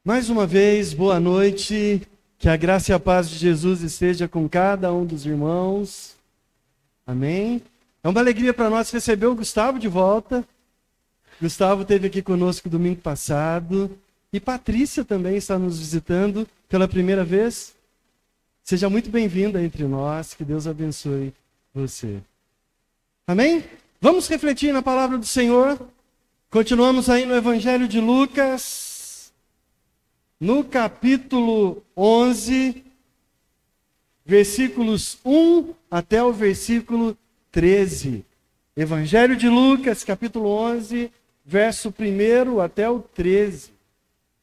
Mais uma vez, boa noite, que a graça e a paz de Jesus esteja com cada um dos irmãos, amém? É uma alegria para nós receber o Gustavo de volta. Gustavo esteve aqui conosco domingo passado, e Patrícia também está nos visitando pela primeira vez. Seja muito bem-vinda entre nós, que Deus abençoe você. Amém? Vamos refletir na palavra do Senhor. Continuamos aí no Evangelho de Lucas, no capítulo 11, versículos 1 até o versículo 13. Evangelho de Lucas, capítulo 11, verso 1 até o 13.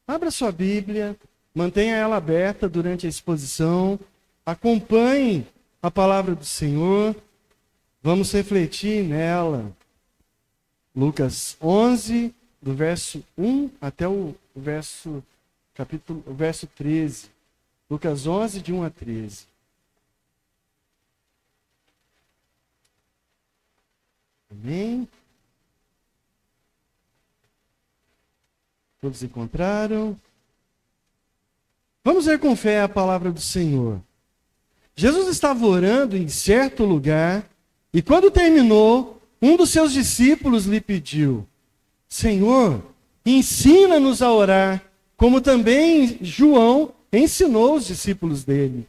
Abra sua Bíblia, mantenha ela aberta durante a exposição, acompanhe a palavra do Senhor, vamos refletir nela. Lucas 11, do verso 1 até o verso 13. Lucas 11, de 1 a 13. Amém? Todos encontraram? Vamos ler com fé a palavra do Senhor. Jesus estava orando em certo lugar, e quando terminou, um dos seus discípulos lhe pediu: Senhor, ensina-nos a orar, como também João ensinou os discípulos dele.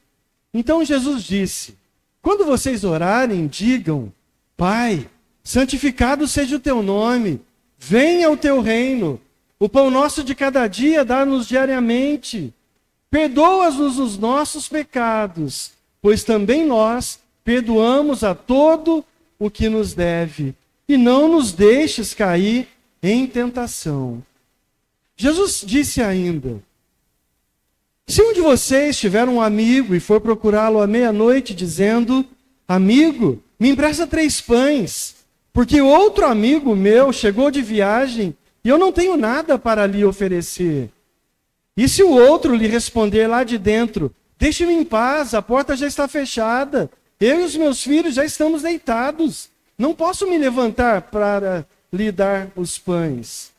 Então Jesus disse: quando vocês orarem, digam: Pai, santificado seja o teu nome, venha o teu reino, o pão nosso de cada dia dá-nos diariamente. Perdoa-nos os nossos pecados, pois também nós perdoamos a todo o que nos deve, e não nos deixes cair em tentação. Jesus disse ainda: se um de vocês tiver um amigo e for procurá-lo à meia-noite, dizendo: amigo, me empresta 3 pães, porque outro amigo meu chegou de viagem e eu não tenho nada para lhe oferecer. E se o outro lhe responder lá de dentro: deixe-me em paz, a porta já está fechada, eu e os meus filhos já estamos deitados, não posso me levantar para lhe dar os pães.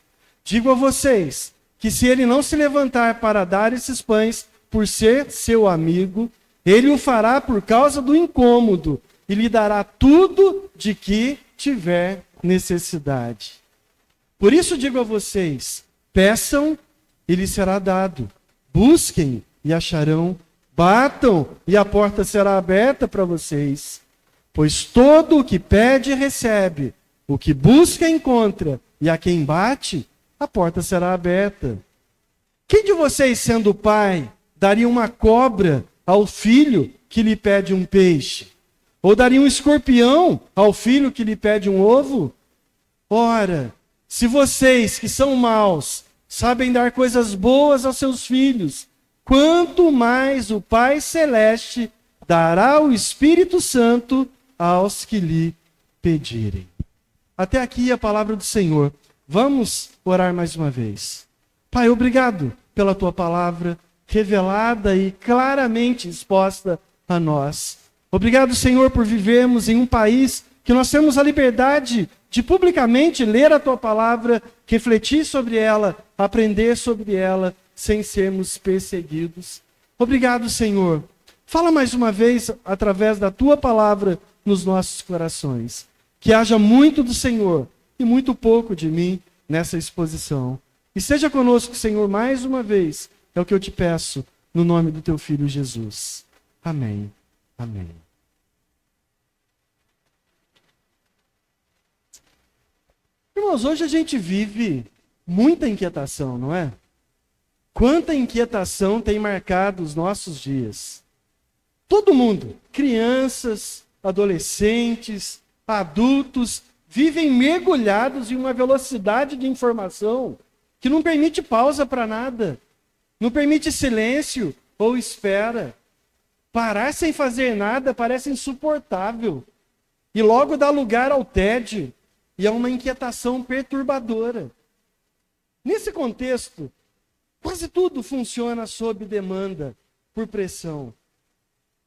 Digo a vocês que se ele não se levantar para dar esses pães por ser seu amigo, ele o fará por causa do incômodo e lhe dará tudo de que tiver necessidade. Por isso digo a vocês: peçam e lhes será dado, busquem e acharão, batam e a porta será aberta para vocês. Pois todo o que pede recebe, o que busca encontra, e a quem bate, a porta será aberta. Quem de vocês, sendo pai, daria uma cobra ao filho que lhe pede um peixe? Ou daria um escorpião ao filho que lhe pede um ovo? Ora, se vocês que são maus sabem dar coisas boas aos seus filhos, quanto mais o Pai Celeste dará o Espírito Santo aos que lhe pedirem. Até aqui a palavra do Senhor. Vamos orar mais uma vez. Pai, obrigado pela tua palavra revelada e claramente exposta a nós. Obrigado, Senhor, por vivermos em um país que nós temos a liberdade de publicamente ler a tua palavra, refletir sobre ela, aprender sobre ela, sem sermos perseguidos. Obrigado, Senhor. Fala mais uma vez através da tua palavra nos nossos corações. Que haja muito do Senhor e muito pouco de mim nessa exposição. E seja conosco, Senhor, mais uma vez. É o que eu te peço, no nome do teu Filho Jesus. Amém. Amém. Irmãos, hoje a gente vive muita inquietação, não é? Quanta inquietação tem marcado os nossos dias. Todo mundo, crianças, adolescentes, adultos, vivem mergulhados em uma velocidade de informação que não permite pausa para nada, não permite silêncio ou espera. Parar sem fazer nada parece insuportável e logo dá lugar ao tédio e a uma inquietação perturbadora. Nesse contexto, quase tudo funciona sob demanda, por pressão.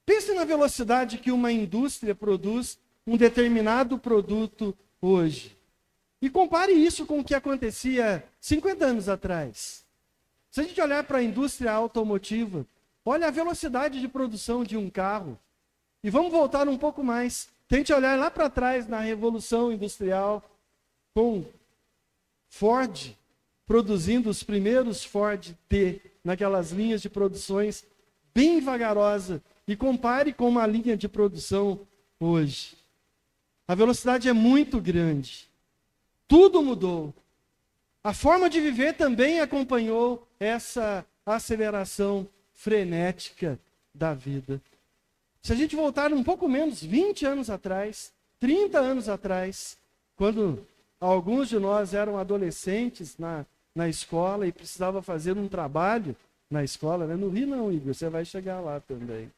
Pense na velocidade que uma indústria produz um determinado produto hoje. E compare isso com o que acontecia 50 anos atrás. Se a gente olhar para a indústria automotiva, olha a velocidade de produção de um carro. E vamos voltar um pouco mais. Tente olhar lá para trás na Revolução Industrial, com Ford produzindo os primeiros Ford T, naquelas linhas de produções bem vagarosa, e compare com uma linha de produção hoje. A velocidade é muito grande. Tudo mudou. A forma de viver também acompanhou essa aceleração frenética da vida. Se a gente voltar um pouco menos, 20 anos atrás, 30 anos atrás, quando alguns de nós eram adolescentes na escola e precisava fazer um trabalho na escola, né? No Rio não, Igor, você vai chegar lá também.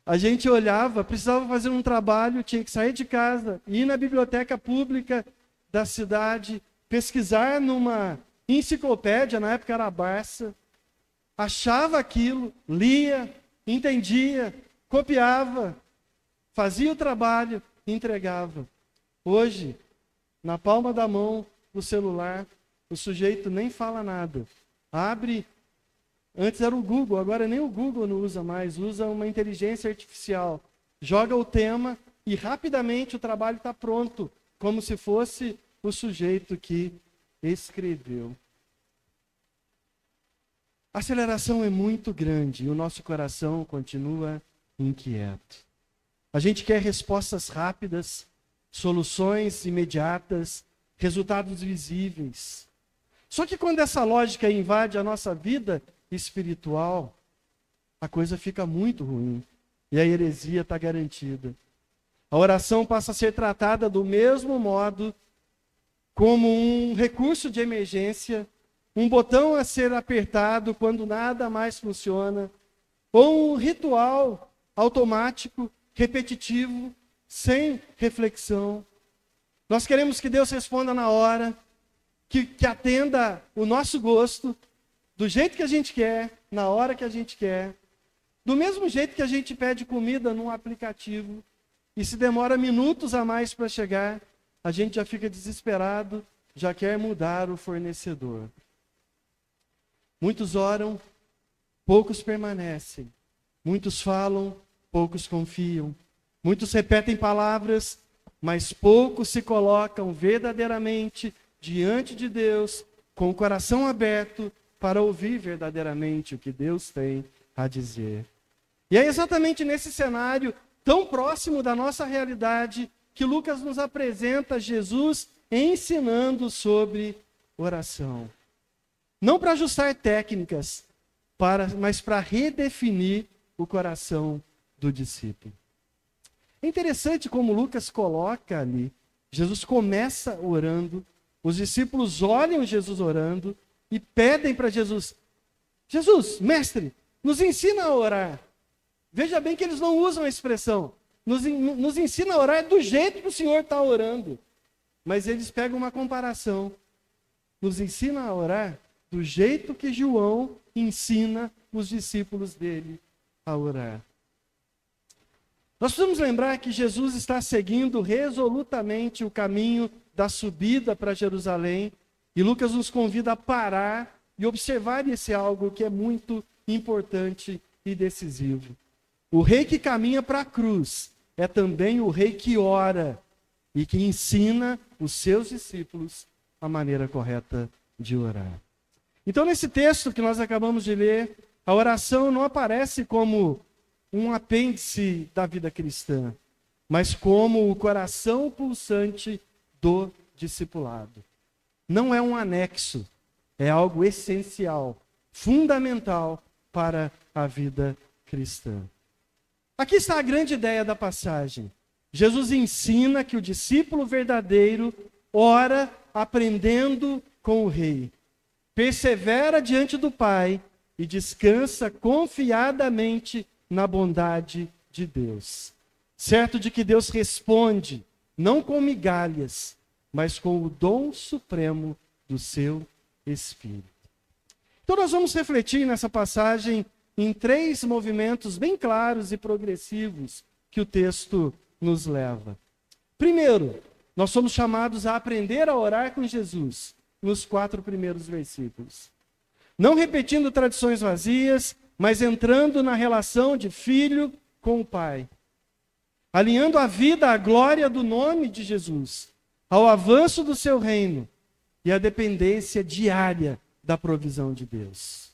A gente olhava, precisava fazer um trabalho, tinha que sair de casa, ir na biblioteca pública da cidade, pesquisar numa enciclopédia, na época era a Barça, achava aquilo, lia, entendia, copiava, fazia o trabalho, entregava. Hoje, na palma da mão, o celular, o sujeito nem fala nada. Abre, antes era o Google, agora nem o Google não usa mais, usa uma inteligência artificial. Joga o tema e rapidamente o trabalho está pronto, como se fosse o sujeito que escreveu. A aceleração é muito grande e o nosso coração continua inquieto. A gente quer respostas rápidas, soluções imediatas, resultados visíveis. Só que quando essa lógica invade a nossa vida espiritual, a coisa fica muito ruim e a heresia está garantida. A oração passa a ser tratada do mesmo modo como um recurso de emergência, um botão a ser apertado quando nada mais funciona, ou um ritual automático, repetitivo, sem reflexão. Nós queremos que Deus responda na hora, que atenda o nosso gosto, do jeito que a gente quer, na hora que a gente quer. Do mesmo jeito que a gente pede comida num aplicativo, e se demora minutos a mais para chegar, a gente já fica desesperado, já quer mudar o fornecedor. Muitos oram, poucos permanecem. Muitos falam, poucos confiam. Muitos repetem palavras, mas poucos se colocam verdadeiramente diante de Deus, com o coração aberto, para ouvir verdadeiramente o que Deus tem a dizer. E é exatamente nesse cenário, tão próximo da nossa realidade, que Lucas nos apresenta Jesus ensinando sobre oração. Não para ajustar técnicas, mas para redefinir o coração do discípulo. É interessante como Lucas coloca ali, Jesus começa orando, os discípulos olham Jesus orando e pedem para Jesus, mestre, nos ensina a orar. Veja bem que eles não usam a expressão, nos ensina a orar do jeito que o Senhor está orando. Mas eles pegam uma comparação, nos ensina a orar do jeito que João ensina os discípulos dele a orar. Nós precisamos lembrar que Jesus está seguindo resolutamente o caminho da subida para Jerusalém, e Lucas nos convida a parar e observar esse algo que é muito importante e decisivo. O rei que caminha para a cruz é também o rei que ora e que ensina os seus discípulos a maneira correta de orar. Então, nesse texto que nós acabamos de ler, a oração não aparece como um apêndice da vida cristã, mas como o coração pulsante do discipulado. Não é um anexo, é algo essencial, fundamental para a vida cristã. Aqui está a grande ideia da passagem. Jesus ensina que o discípulo verdadeiro ora aprendendo com o rei, persevera diante do Pai e descansa confiadamente na bondade de Deus. Certo de que Deus responde, não com migalhas, mas com o dom supremo do seu Espírito. Então nós vamos refletir nessa passagem em 3 movimentos bem claros e progressivos que o texto nos leva. Primeiro, nós somos chamados a aprender a orar com Jesus, nos 4 primeiros versículos. Não repetindo tradições vazias, mas entrando na relação de filho com o Pai. Alinhando a vida à glória do nome de Jesus, ao avanço do seu reino e à dependência diária da provisão de Deus.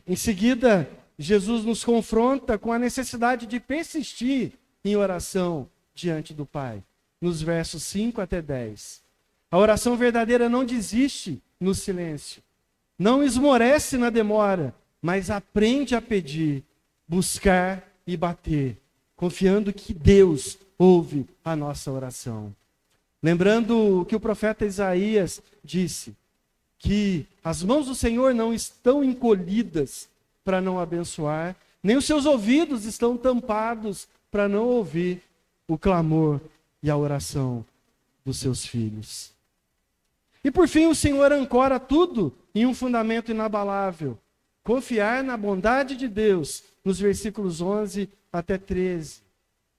Em seguida, Jesus nos confronta com a necessidade de persistir em oração diante do Pai, nos versos 5 até 10. A oração verdadeira não desiste no silêncio, não esmorece na demora, mas aprende a pedir, buscar e bater, confiando que Deus ouve a nossa oração. Lembrando o que o profeta Isaías disse, que as mãos do Senhor não estão encolhidas para não abençoar, nem os seus ouvidos estão tampados para não ouvir o clamor e a oração dos seus filhos. E por fim, o Senhor ancora tudo em um fundamento inabalável. Confiar na bondade de Deus, nos versículos 11 até 13.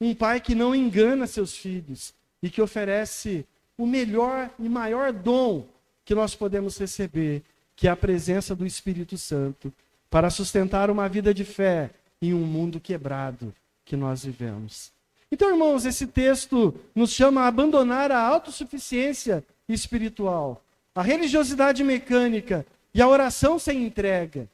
Um pai que não engana seus filhos e que oferece o melhor e maior dom que nós podemos receber, que é a presença do Espírito Santo, para sustentar uma vida de fé em um mundo quebrado que nós vivemos. Então, irmãos, esse texto nos chama a abandonar a autossuficiência espiritual, a religiosidade mecânica e a oração sem entrega.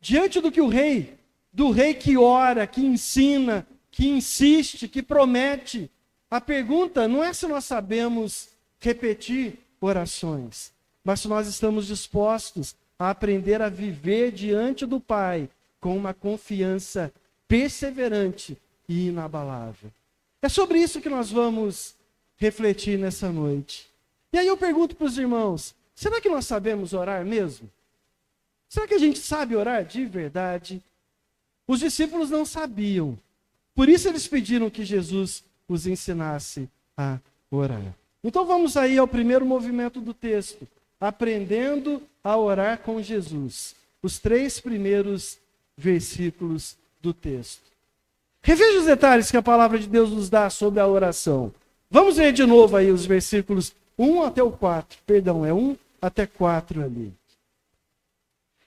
Diante do rei que ora, que ensina, que insiste, que promete, a pergunta não é se nós sabemos repetir orações, mas se nós estamos dispostos a aprender a viver diante do Pai com uma confiança perseverante e inabalável. É sobre isso que nós vamos refletir nessa noite. E aí eu pergunto para os irmãos, será que nós sabemos orar mesmo? Será que a gente sabe orar de verdade? Os discípulos não sabiam. Por isso eles pediram que Jesus os ensinasse a orar. Então vamos aí ao primeiro movimento do texto. Aprendendo a orar com Jesus. Os 3 primeiros versículos do texto. Reveja os detalhes que a palavra de Deus nos dá sobre a oração. Vamos ver de novo aí os versículos 1 até o 4. Perdão, é 1 até 4 ali.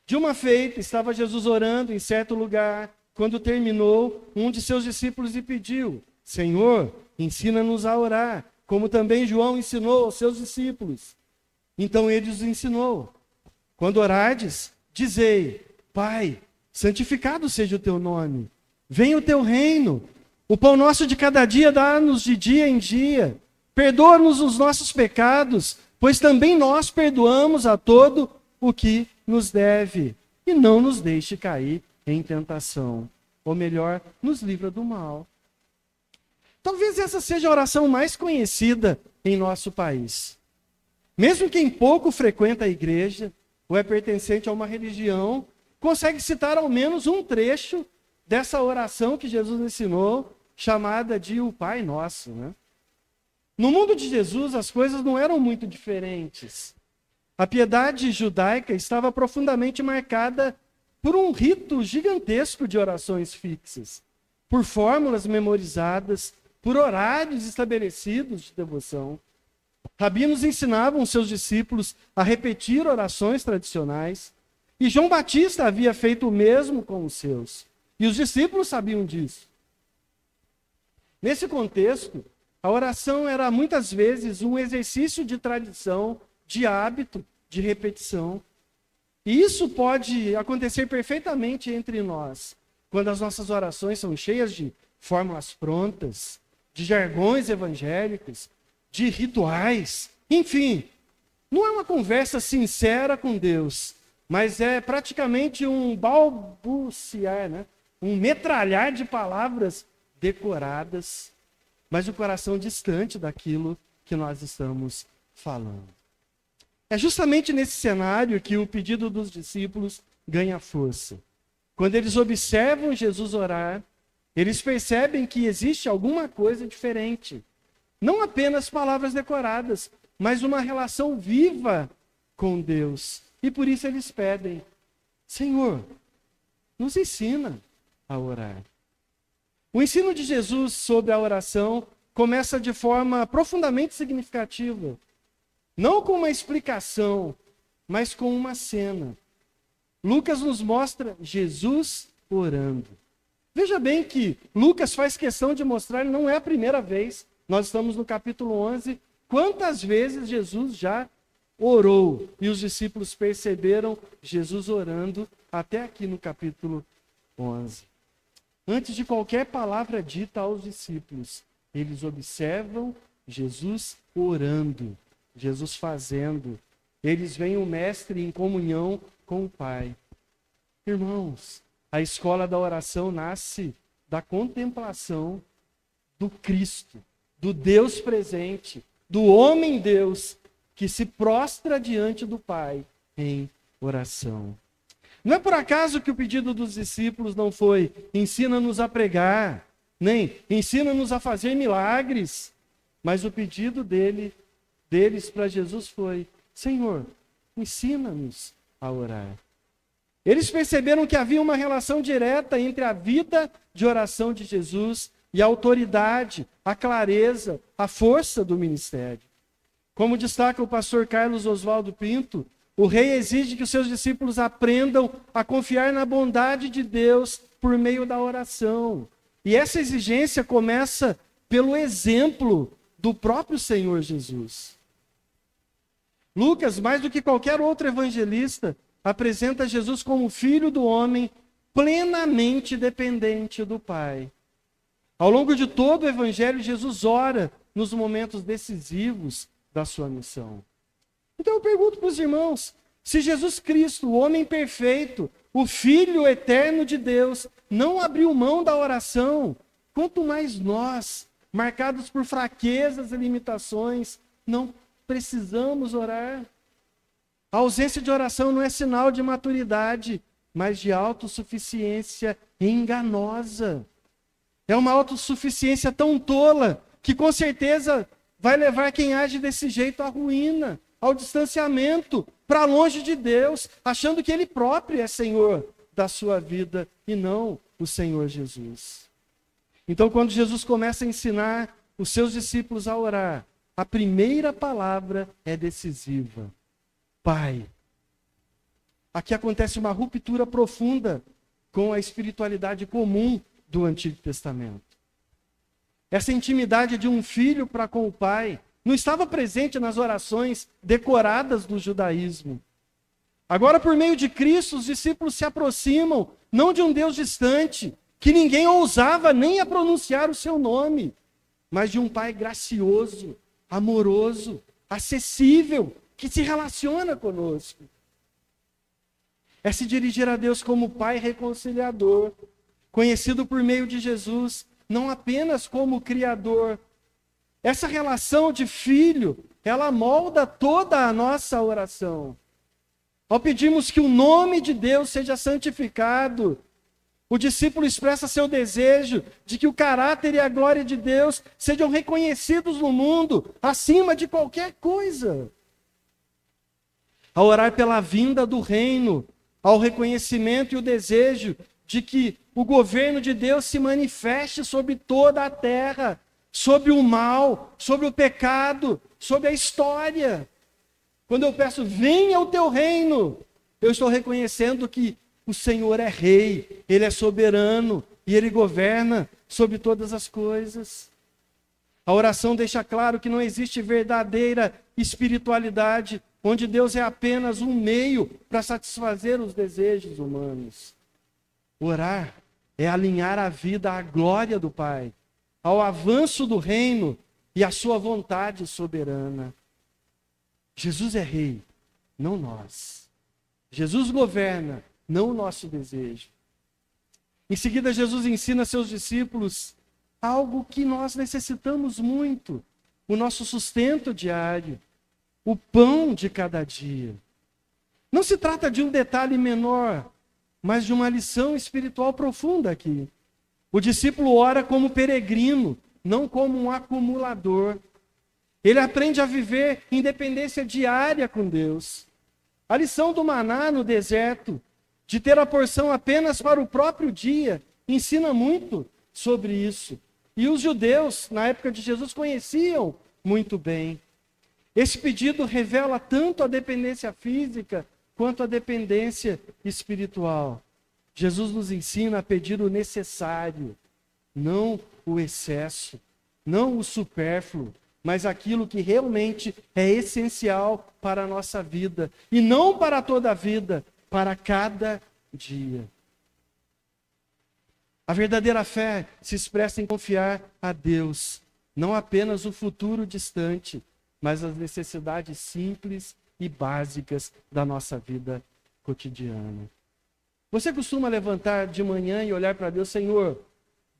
De uma feita, estava Jesus orando em certo lugar. Quando terminou, um de seus discípulos lhe pediu: Senhor, ensina-nos a orar, como também João ensinou aos seus discípulos. Então ele os ensinou: quando orardes, dizei: Pai, santificado seja o teu nome. Venha o teu reino. O pão nosso de cada dia dá-nos de dia em dia. Perdoa-nos os nossos pecados, pois também nós perdoamos a todo o que nos deve. E não nos deixe cair em tentação. Ou melhor, nos livra do mal. Talvez essa seja a oração mais conhecida em nosso país. Mesmo quem pouco frequenta a igreja, ou é pertencente a uma religião, consegue citar ao menos um trecho dessa oração que Jesus ensinou, chamada de o Pai Nosso, né? No mundo de Jesus, as coisas não eram muito diferentes. A piedade judaica estava profundamente marcada por um rito gigantesco de orações fixas, por fórmulas memorizadas, por horários estabelecidos de devoção. Rabinos ensinavam seus discípulos a repetir orações tradicionais, e João Batista havia feito o mesmo com os seus. E os discípulos sabiam disso. Nesse contexto, a oração era muitas vezes um exercício de tradição, de hábito, de repetição. E isso pode acontecer perfeitamente entre nós, quando as nossas orações são cheias de fórmulas prontas, de jargões evangélicos, de rituais, enfim. Não é uma conversa sincera com Deus, mas é praticamente um balbuciar, né? Um metralhar de palavras decoradas, mas o coração distante daquilo que nós estamos falando. É justamente nesse cenário que o pedido dos discípulos ganha força. Quando eles observam Jesus orar, eles percebem que existe alguma coisa diferente. Não apenas palavras decoradas, mas uma relação viva com Deus. E por isso eles pedem: Senhor, nos ensina a orar. O ensino de Jesus sobre a oração começa de forma profundamente significativa. Não com uma explicação, mas com uma cena. Lucas nos mostra Jesus orando. Veja bem que Lucas faz questão de mostrar, não é a primeira vez, nós estamos no capítulo 11, quantas vezes Jesus já orou e os discípulos perceberam Jesus orando até aqui no capítulo 11. Antes de qualquer palavra dita aos discípulos, eles observam Jesus orando, Jesus fazendo. Eles veem o Mestre em comunhão com o Pai. Irmãos, a escola da oração nasce da contemplação do Cristo, do Deus presente, do homem Deus, que se prostra diante do Pai em oração. Não é por acaso que o pedido dos discípulos não foi ensina-nos a pregar, nem ensina-nos a fazer milagres, mas o pedido deles para Jesus foi: Senhor, ensina-nos a orar. Eles perceberam que havia uma relação direta entre a vida de oração de Jesus e a autoridade, a clareza, a força do ministério. Como destaca o pastor Carlos Oswaldo Pinto, o rei exige que os seus discípulos aprendam a confiar na bondade de Deus por meio da oração. E essa exigência começa pelo exemplo do próprio Senhor Jesus. Lucas, mais do que qualquer outro evangelista, apresenta Jesus como filho do homem plenamente dependente do Pai. Ao longo de todo o evangelho, Jesus ora nos momentos decisivos da sua missão. Então eu pergunto para os irmãos, se Jesus Cristo, o homem perfeito, o Filho eterno de Deus, não abriu mão da oração, quanto mais nós, marcados por fraquezas e limitações, não precisamos orar. A ausência de oração não é sinal de maturidade, mas de autossuficiência enganosa. É uma autossuficiência tão tola que com certeza vai levar quem age desse jeito à ruína, ao distanciamento, para longe de Deus, achando que Ele próprio é Senhor da sua vida e não o Senhor Jesus. Então, quando Jesus começa a ensinar os seus discípulos a orar, a primeira palavra é decisiva: Pai. Aqui acontece uma ruptura profunda com a espiritualidade comum do Antigo Testamento. Essa intimidade de um filho para com o pai não estava presente nas orações decoradas do judaísmo. Agora, por meio de Cristo, os discípulos se aproximam não de um Deus distante, que ninguém ousava nem a pronunciar o seu nome, mas de um Pai gracioso, amoroso, acessível, que se relaciona conosco. É se dirigir a Deus como Pai reconciliador, conhecido por meio de Jesus, não apenas como Criador. Essa relação de filho, ela molda toda a nossa oração. Ao pedirmos que o nome de Deus seja santificado, o discípulo expressa seu desejo de que o caráter e a glória de Deus sejam reconhecidos no mundo, acima de qualquer coisa. Ao orar pela vinda do reino, ao reconhecimento e o desejo de que o governo de Deus se manifeste sobre toda a terra, sobre o mal, sobre o pecado, sobre a história. Quando eu peço, venha o teu reino, eu estou reconhecendo que o Senhor é rei, Ele é soberano e Ele governa sobre todas as coisas. A oração deixa claro que não existe verdadeira espiritualidade onde Deus é apenas um meio para satisfazer os desejos humanos. Orar é alinhar a vida à glória do Pai, ao avanço do reino e à sua vontade soberana. Jesus é rei, não nós. Jesus governa, não o nosso desejo. Em seguida, Jesus ensina a seus discípulos algo que nós necessitamos muito, o nosso sustento diário, o pão de cada dia. Não se trata de um detalhe menor, mas de uma lição espiritual profunda aqui. O discípulo ora como peregrino, não como um acumulador. Ele aprende a viver em dependência diária com Deus. A lição do maná no deserto, de ter a porção apenas para o próprio dia, ensina muito sobre isso. E os judeus, na época de Jesus, conheciam muito bem. Esse pedido revela tanto a dependência física quanto à dependência espiritual. Jesus nos ensina a pedir o necessário, não o excesso, não o supérfluo, mas aquilo que realmente é essencial para a nossa vida. E não para toda a vida, para cada dia. A verdadeira fé se expressa em confiar a Deus, não apenas o futuro distante, mas as necessidades simples e básicas da nossa vida cotidiana. Você costuma levantar de manhã e olhar para Deus: Senhor,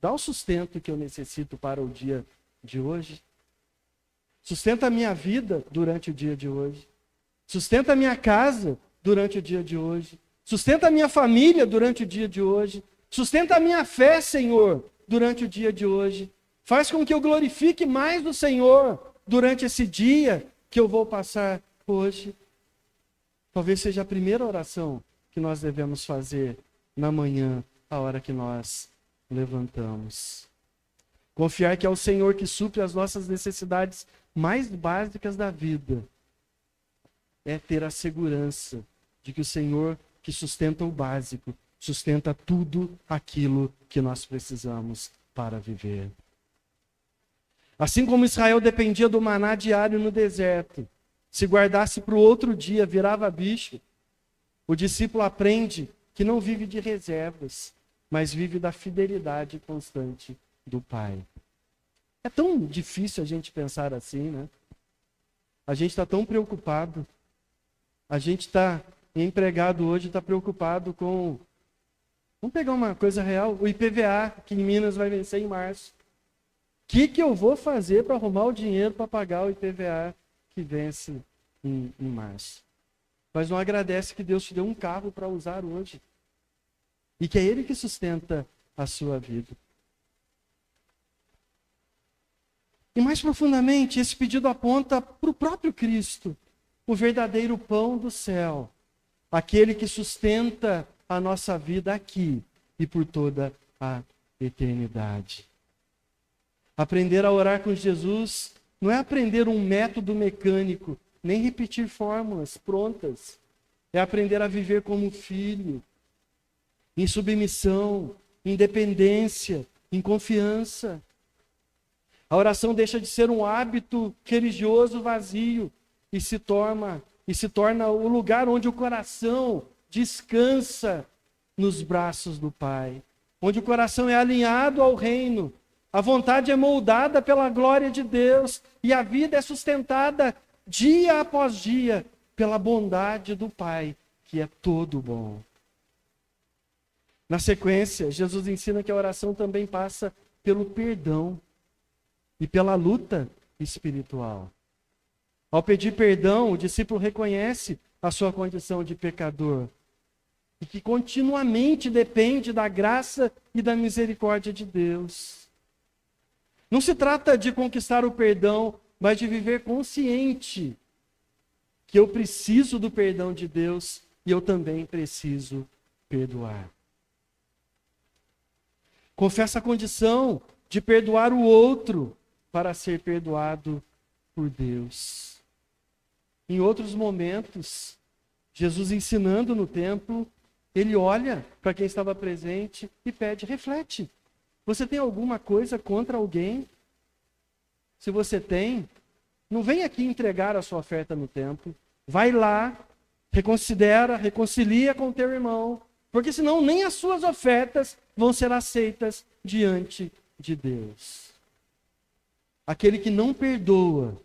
dá o sustento que eu necessito para o dia de hoje. Sustenta a minha vida durante o dia de hoje. Sustenta a minha casa durante o dia de hoje. Sustenta a minha família durante o dia de hoje. Sustenta a minha fé, Senhor, durante o dia de hoje. Faz com que eu glorifique mais o Senhor durante esse dia que eu vou passar hoje. Talvez seja a primeira oração que nós devemos fazer na manhã, a hora que nós levantamos. Confiar que é o Senhor que supre as nossas necessidades mais básicas da vida. É ter a segurança de que o Senhor que sustenta o básico, sustenta tudo aquilo que nós precisamos para viver. Assim como Israel dependia do maná diário no deserto, se guardasse para o outro dia, virava bicho, o discípulo aprende que não vive de reservas, mas vive da fidelidade constante do Pai. É tão difícil a gente pensar assim, né? A gente está tão preocupado. A gente está empregado hoje, está preocupado com... Vamos pegar uma coisa real, o IPVA, que em Minas vai vencer em março. O que eu vou fazer para arrumar o dinheiro para pagar o IPVA que vence em março? Mas não agradece que Deus te deu um carro para usar hoje. E que é Ele que sustenta a sua vida. E mais profundamente, esse pedido aponta para o próprio Cristo, o verdadeiro pão do céu, aquele que sustenta a nossa vida aqui e por toda a eternidade. Aprender a orar com Jesus não é aprender um método mecânico, nem repetir fórmulas prontas. É aprender a viver como filho, em submissão, em dependência, em confiança. A oração deixa de ser um hábito religioso vazio e se torna o lugar onde o coração descansa nos braços do Pai, onde o coração é alinhado ao reino, a vontade é moldada pela glória de Deus e a vida é sustentada dia após dia pela bondade do Pai, que é todo bom. Na sequência, Jesus ensina que a oração também passa pelo perdão e pela luta espiritual. Ao pedir perdão, o discípulo reconhece a sua condição de pecador e que continuamente depende da graça e da misericórdia de Deus. Não se trata de conquistar o perdão, mas de viver consciente que eu preciso do perdão de Deus e eu também preciso perdoar. Confessa a condição de perdoar o outro para ser perdoado por Deus. Em outros momentos, Jesus ensinando no templo, ele olha para quem estava presente e pede: reflete. Você tem alguma coisa contra alguém? Se você tem, não vem aqui entregar a sua oferta no templo. Vai lá, reconcilia com o teu irmão, porque senão nem as suas ofertas vão ser aceitas diante de Deus. Aquele que não perdoa,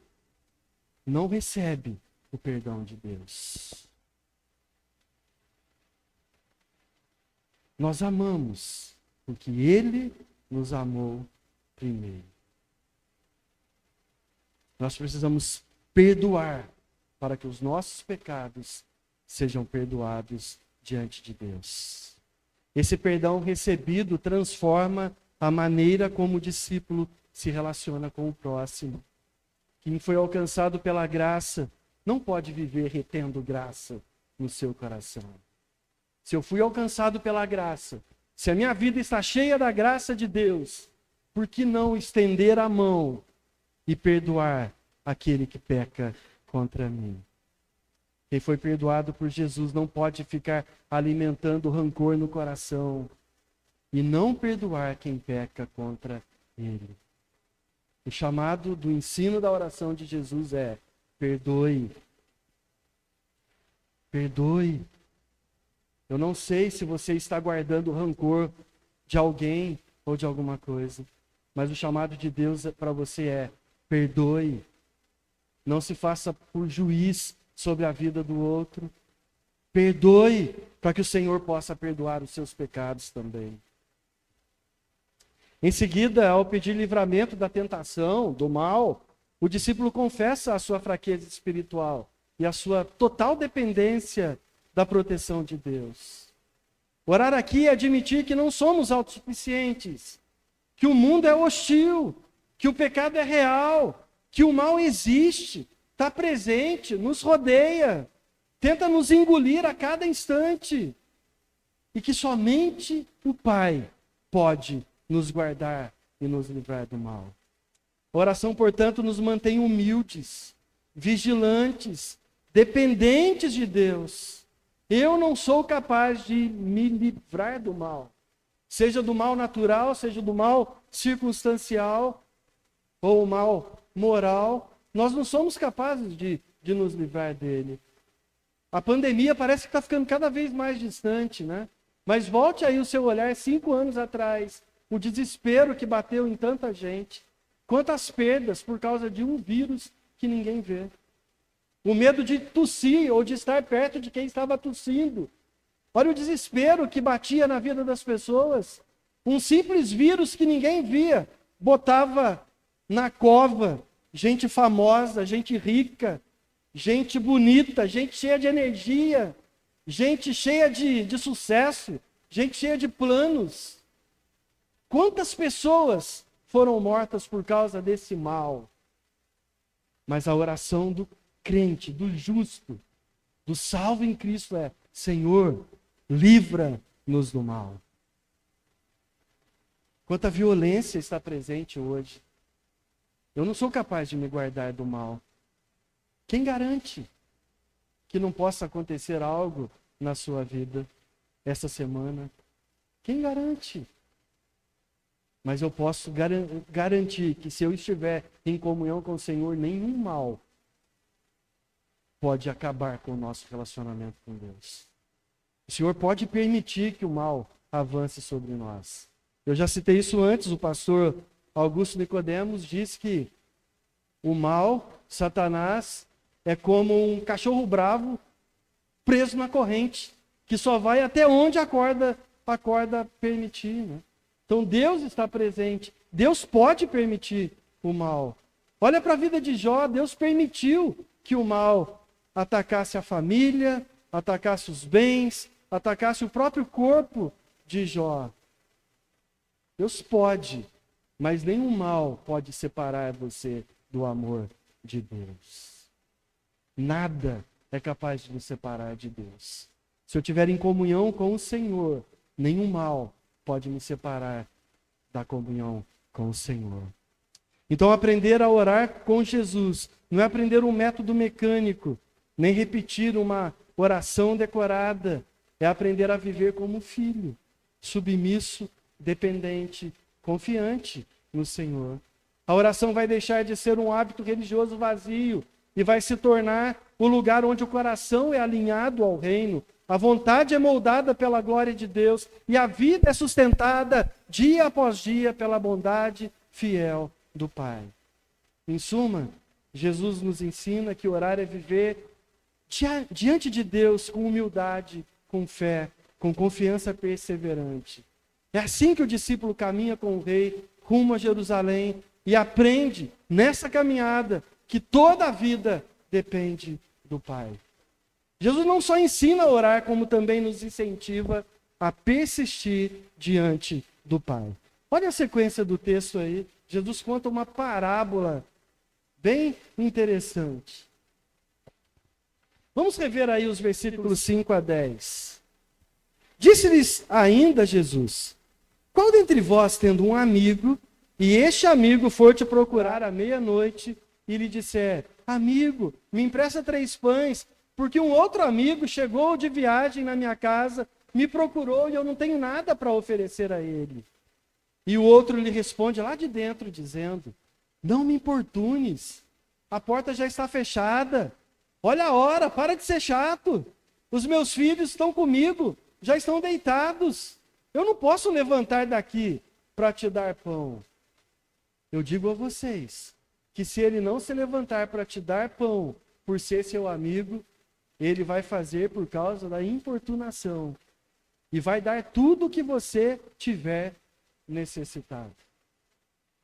não recebe o perdão de Deus. Nós amamos, porque Ele nos amou primeiro. Nós precisamos perdoar para que os nossos pecados sejam perdoados diante de Deus. Esse perdão recebido transforma a maneira como o discípulo se relaciona com o próximo. Quem foi alcançado pela graça não pode viver retendo graça no seu coração. Se eu fui alcançado pela graça, se a minha vida está cheia da graça de Deus, por que não estender a mão e perdoar aquele que peca contra mim? Quem foi perdoado por Jesus não pode ficar alimentando rancor no coração e não perdoar quem peca contra ele. O chamado do ensino da oração de Jesus é: perdoe. Perdoe. Eu não sei se você está guardando rancor de alguém ou de alguma coisa, mas o chamado de Deus para você é: perdoe. Não se faça por juiz sobre a vida do outro. Perdoe, para que o Senhor possa perdoar os seus pecados também. Em seguida, ao pedir livramento da tentação, do mal, o discípulo confessa a sua fraqueza espiritual e a sua total dependência da proteção de Deus. Orar aqui é admitir que não somos autossuficientes, que o mundo é hostil, que o pecado é real, que o mal existe, está presente, nos rodeia, tenta nos engolir a cada instante, e que somente o Pai pode nos guardar e nos livrar do mal. A oração, portanto, nos mantém humildes, vigilantes, dependentes de Deus. Eu não sou capaz de me livrar do mal, seja do mal natural, seja do mal circunstancial, ou o mal moral. Nós não somos capazes de nos livrar dele. A pandemia parece que está ficando cada vez mais distante, né? Mas volte aí o seu olhar 5 anos atrás, o desespero que bateu em tanta gente, quantas perdas por causa de um vírus que ninguém vê. O medo de tossir ou de estar perto de quem estava tossindo. Olha o desespero que batia na vida das pessoas. Um simples vírus que ninguém via, botava na cova gente famosa, gente rica, gente bonita, gente cheia de energia, gente cheia de sucesso, gente cheia de planos. Quantas pessoas foram mortas por causa desse mal? Mas a oração do crente, do justo, do salvo em Cristo é: Senhor, livra-nos do mal. Quanta violência está presente hoje. Eu não sou capaz de me guardar do mal. Quem garante que não possa acontecer algo na sua vida essa semana? Quem garante? Mas eu posso garantir que se eu estiver em comunhão com o Senhor, nenhum mal pode acabar com o nosso relacionamento com Deus. O Senhor pode permitir que o mal avance sobre nós. Eu já citei isso antes, o pastor Augusto Nicodemos disse que o mal, Satanás, é como um cachorro bravo preso na corrente, que só vai até onde a corda permitir, né? Então Deus está presente, Deus pode permitir o mal. Olha para a vida de Jó, Deus permitiu que o mal atacasse a família, atacasse os bens, atacasse o próprio corpo de Jó. Deus pode, mas nenhum mal pode separar você do amor de Deus. Nada é capaz de nos separar de Deus. Se eu estiver em comunhão com o Senhor, nenhum mal pode me separar da comunhão com o Senhor. Então, aprender a orar com Jesus não é aprender um método mecânico, nem repetir uma oração decorada. É aprender a viver como filho, submisso, dependente, confiante no Senhor. A oração vai deixar de ser um hábito religioso vazio e vai se tornar o lugar onde o coração é alinhado ao reino, a vontade é moldada pela glória de Deus e a vida é sustentada dia após dia pela bondade fiel do Pai. Em suma, Jesus nos ensina que orar é viver diante de Deus com humildade, com fé, com confiança perseverante. É assim que o discípulo caminha com o rei rumo a Jerusalém e aprende nessa caminhada que toda a vida depende do Pai. Jesus não só ensina a orar, como também nos incentiva a persistir diante do Pai. Olha a sequência do texto aí. Jesus conta uma parábola bem interessante. Vamos rever aí os versículos 5 a 10. Disse-lhes ainda Jesus: qual dentre vós, tendo um amigo, e este amigo for te procurar à meia-noite, e lhe disser: amigo, me empresta 3 pães, porque um outro amigo chegou de viagem na minha casa, me procurou e eu não tenho nada para oferecer a ele. E o outro lhe responde lá de dentro, dizendo: não me importunes, a porta já está fechada. Olha a hora, para de ser chato. Os meus filhos estão comigo, já estão deitados. Eu não posso levantar daqui para te dar pão. Eu digo a vocês que se ele não se levantar para te dar pão, por ser seu amigo, ele vai fazer por causa da importunação. E vai dar tudo o que você tiver necessitado.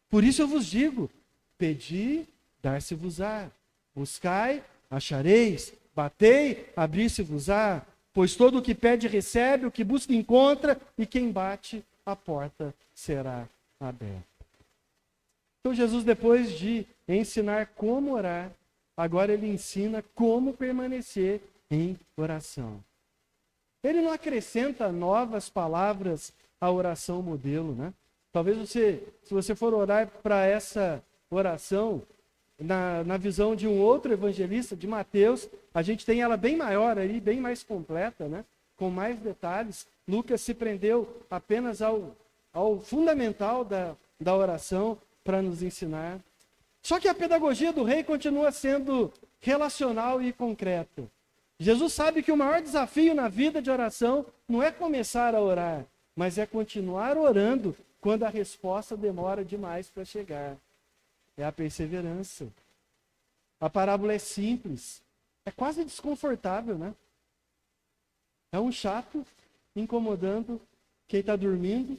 Por isso eu vos digo: pedi, dar-se-vos-á. Buscai, achareis. Batei, abrir-se-vos-á. Pois todo o que pede recebe, o que busca encontra, e quem bate, a porta será aberta. Então Jesus, depois de ensinar como orar, agora ele ensina como permanecer em oração. Ele não acrescenta novas palavras à oração modelo, né? Talvez se você for orar para essa oração, na visão de um outro evangelista, de Mateus, a gente tem ela bem maior aí, bem mais completa, né? Com mais detalhes. Lucas se prendeu apenas ao fundamental da oração para nos ensinar. Só que a pedagogia do rei continua sendo relacional e concreta. Jesus sabe que o maior desafio na vida de oração não é começar a orar, mas é continuar orando quando a resposta demora demais para chegar. É a perseverança. A parábola é simples, é quase desconfortável, né? É um chato incomodando quem está dormindo,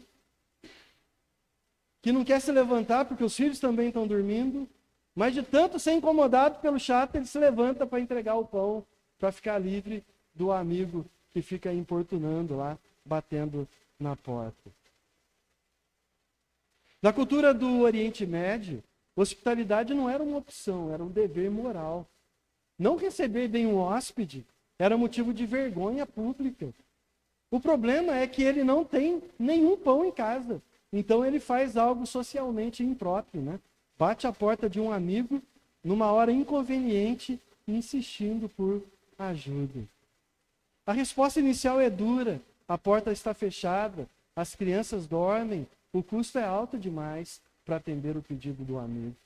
que não quer se levantar porque os filhos também estão dormindo, mas de tanto ser incomodado pelo chato, ele se levanta para entregar o pão, para ficar livre do amigo que fica importunando lá, batendo na porta. Na cultura do Oriente Médio, hospitalidade não era uma opção, era um dever moral. Não receber bem um hóspede era motivo de vergonha pública. O problema é que ele não tem nenhum pão em casa. Então ele faz algo socialmente impróprio, né? Bate a porta de um amigo numa hora inconveniente, insistindo por ajuda. A resposta inicial é dura, a porta está fechada, as crianças dormem, o custo é alto demais para atender o pedido do amigo.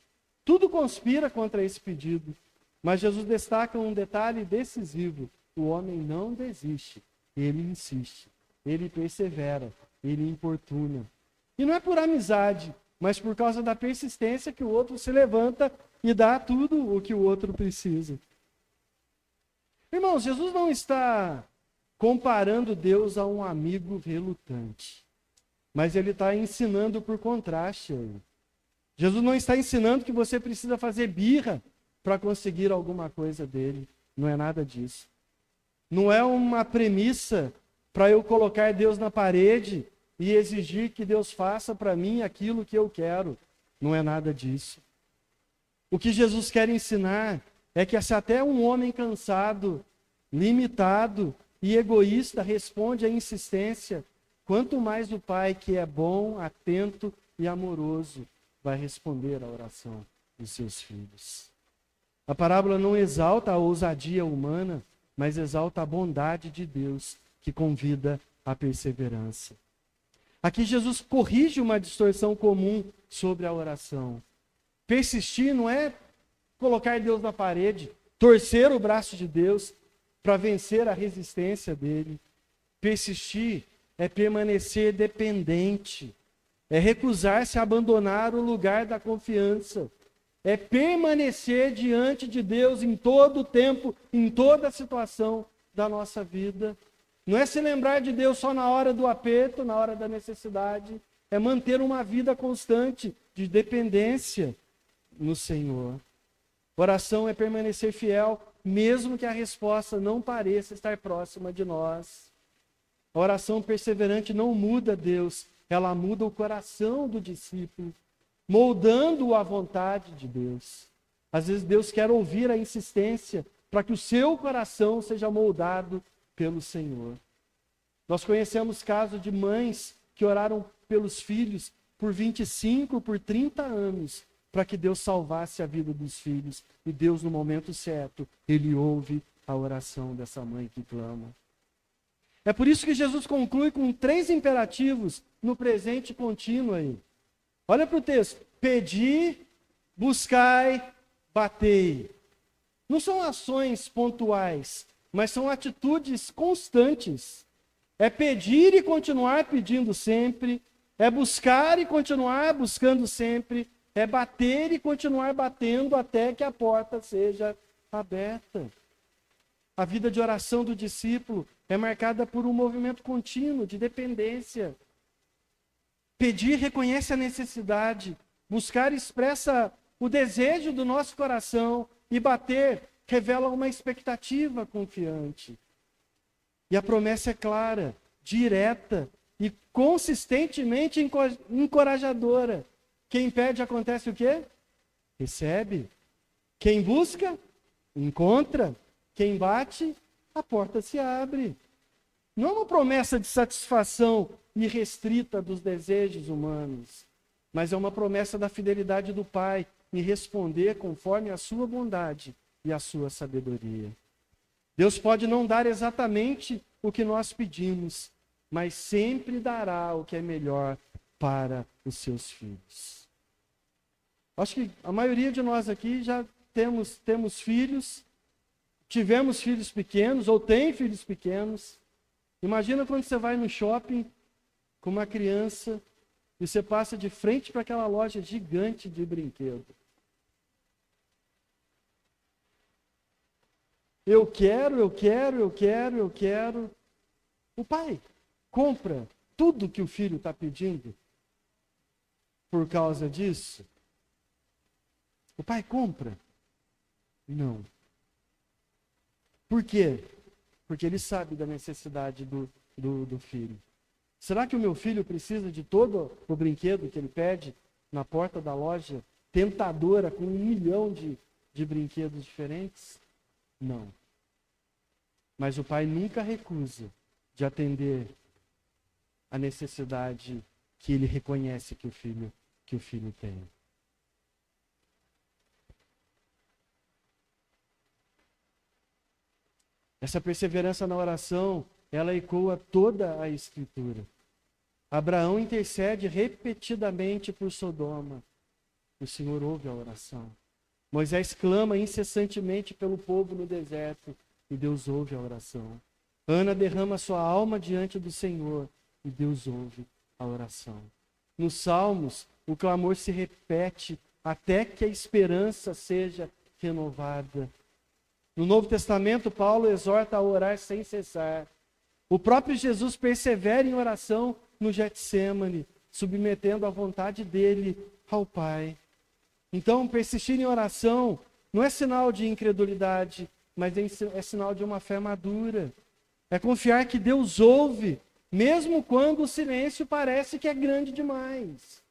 Tudo conspira contra esse pedido, mas Jesus destaca um detalhe decisivo: o homem não desiste, ele insiste, ele persevera, ele importuna. E não é por amizade, mas por causa da persistência que o outro se levanta e dá tudo o que o outro precisa. Irmãos, Jesus não está comparando Deus a um amigo relutante, mas ele está ensinando por contraste. Jesus não está ensinando que você precisa fazer birra para conseguir alguma coisa dele. Não é nada disso. Não é uma premissa para eu colocar Deus na parede e exigir que Deus faça para mim aquilo que eu quero. Não é nada disso. O que Jesus quer ensinar é que se até um homem cansado, limitado e egoísta responde à insistência, quanto mais o Pai, que é bom, atento e amoroso, vai responder à oração dos seus filhos. A parábola não exalta a ousadia humana, mas exalta a bondade de Deus, que convida à perseverança. Aqui Jesus corrige uma distorção comum sobre a oração. Persistir não é colocar Deus na parede, torcer o braço de Deus para vencer a resistência dele. Persistir é permanecer dependente, é recusar-se a abandonar o lugar da confiança, é permanecer diante de Deus em todo o tempo, em toda a situação da nossa vida. Não é se lembrar de Deus só na hora do aperto, na hora da necessidade, é manter uma vida constante de dependência no Senhor. Oração é permanecer fiel, mesmo que a resposta não pareça estar próxima de nós. A oração perseverante não muda Deus, ela muda o coração do discípulo, moldando-o à vontade de Deus. Às vezes Deus quer ouvir a insistência para que o seu coração seja moldado pelo Senhor. Nós conhecemos casos de mães que oraram pelos filhos por 25, por 30 anos, para que Deus salvasse a vida dos filhos. E Deus, no momento certo, Ele ouve a oração dessa mãe que clama. É por isso que Jesus conclui com 3 imperativos no presente contínuo aí. Olha para o texto. Pedi, buscai, batei. Não são ações pontuais, mas são atitudes constantes. É pedir e continuar pedindo sempre. É buscar e continuar buscando sempre. É bater e continuar batendo até que a porta seja aberta. A vida de oração do discípulo é marcada por um movimento contínuo de dependência. Pedir reconhece a necessidade. Buscar expressa o desejo do nosso coração. E bater revela uma expectativa confiante. E a promessa é clara, direta e consistentemente encorajadora. Quem pede acontece o quê? Recebe. Quem busca, encontra. Quem bate, a porta se abre. Não é uma promessa de satisfação irrestrita dos desejos humanos, mas é uma promessa da fidelidade do Pai em responder conforme a sua bondade e a sua sabedoria. Deus pode não dar exatamente o que nós pedimos, mas sempre dará o que é melhor para os seus filhos. Acho que a maioria de nós aqui já temos filhos, tivemos filhos pequenos ou tem filhos pequenos. Imagina quando você vai no shopping com uma criança e você passa de frente para aquela loja gigante de brinquedo. Eu quero. O pai compra tudo que o filho está pedindo por causa disso? O pai compra? Não. Por quê? Porque ele sabe da necessidade do filho. Será que o meu filho precisa de todo o brinquedo que ele pede na porta da loja, tentadora, com 1 milhão de brinquedos diferentes? Não. Mas o pai nunca recusa de atender a necessidade que ele reconhece que o filho tem. Essa perseverança na oração, ela ecoa toda a Escritura. Abraão intercede repetidamente por Sodoma. O Senhor ouve a oração. Moisés clama incessantemente pelo povo no deserto e Deus ouve a oração. Ana derrama sua alma diante do Senhor e Deus ouve a oração. Nos Salmos, o clamor se repete até que a esperança seja renovada. No Novo Testamento, Paulo exorta a orar sem cessar. O próprio Jesus persevera em oração no Getsêmani, submetendo a vontade dele ao Pai. Então, persistir em oração não é sinal de incredulidade, mas é sinal de uma fé madura. É confiar que Deus ouve, mesmo quando o silêncio parece que é grande demais.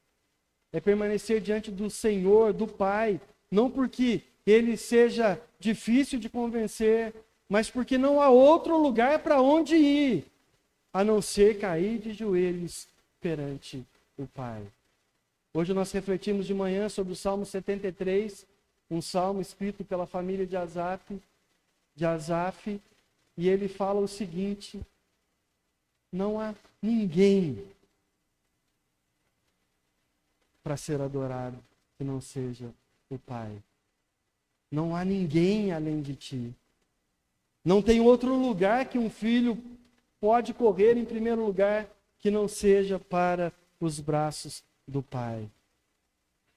É permanecer diante do Senhor, do Pai, não porque ele seja difícil de convencer, mas porque não há outro lugar para onde ir, a não ser cair de joelhos perante o Pai. Hoje nós refletimos de manhã sobre o Salmo 73, um salmo escrito pela família de Asaf, e ele fala o seguinte: não há ninguém para ser adorado que não seja o Pai. Não há ninguém além de ti. Não tem outro lugar que um filho pode correr em primeiro lugar que não seja para os braços do Pai.